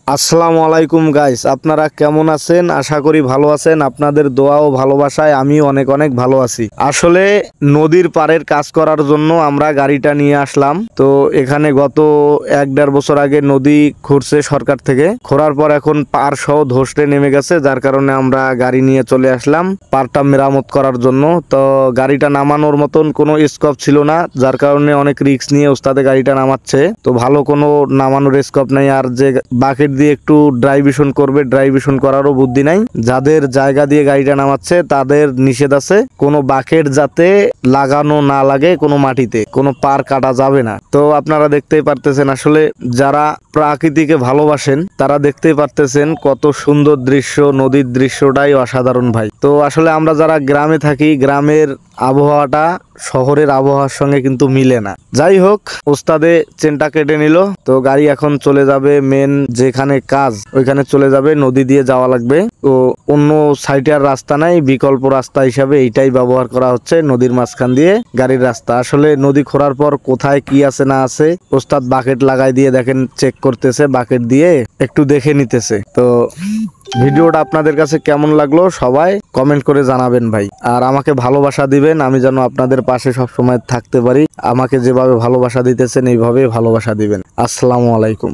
আসসালামু আলাইকুম গাইস, আপনারা কেমন আছেন? আশা করি ভালো আছেন। আপনাদের দোয়া ও ভালোবাসায় আমি অনেক অনেক ভালো আছি। আসলে নদীর পাড়ের কাজ করার জন্য আমরা গাড়িটা নিয়ে আসলাম। তো এখানে গত 1-1.5 বছর আগে নদী খুঁড়ছে সরকার থেকে, খোঁড়ার পর এখন পাড় সহ ধসে নেমে গেছে, যার কারণে আমরা গাড়ি নিয়ে চলে আসলাম পাড়টা মেরামত করার জন্য। তো গাড়িটা নামানোর মতন কোনো স্কোপ ছিল না, যার কারণে অনেক রিস্ক নিয়ে ওস্তাদে গাড়িটা নামাচ্ছে। তো ভালো কোনো নামানোর স্কোপ নাই, আর যে বাকেট দিয়ে একটু ড্রাইভিশন করবে, ড্রাইভিশন করারও বুদ্ধি নাই। যাদের জায়গা দিয়ে গাড়িটা নামাচ্ছে তাদের নিষেধ আছে কোনো বাকেট যাতে লাগানো না লাগে, কোনো মাটিতে কোনো পার কাটা যাবে না। তো আপনারা দেখতেই পারতেছেন, আসলে যারা প্রকৃতিকে ভালোবাসেন তারা দেখতেই পারতেছেন কত সুন্দর দৃশ্য, নদীর দৃশ্যটাই অসাধারণ ভাই। তো আসলে আমরা যারা গ্রামে থাকি, গ্রামের আবহাওয়াটা শহরের আবহাওয়ার সঙ্গে কিন্তু মিলে না। যাই হোক, ওস্তাদে চেনটা কেটে নিল, তো গাড়ি এখন চলে যাবে মেন যেখানে কাজ, ওইখানে চলে যাবে। নদী দিয়ে যাওয়া লাগবে, তো অন্য সাইডে আর রাস্তা নাই, বিকল্প রাস্তা হিসাবে এইটাই ব্যবহার করা হচ্ছে, নদীর মাঝখান দিয়ে গাড়ির রাস্তা। আসলে নদী খোঁড়ার পর কোথায় কি আছে না আছে ওস্তাদ বাকেট লাগাই দিয়ে দেখেন চেক করতেছে, বাকেট দিয়ে একটু দেখে নিতেছে। তো ভিডিওটা আপনাদের কাছে কেমন লাগলো সবাই কমেন্ট করে জানাবেন ভাই, আর আমাকে ভালোবাসা দিবেন, আমি যেন আপনাদের পাশে সব সময় থাকতে পারি। আমাকে যেভাবে ভালোবাসা দিতেছেন এইভাবে ভালোবাসা দিবেন। আসসালামু আলাইকুম।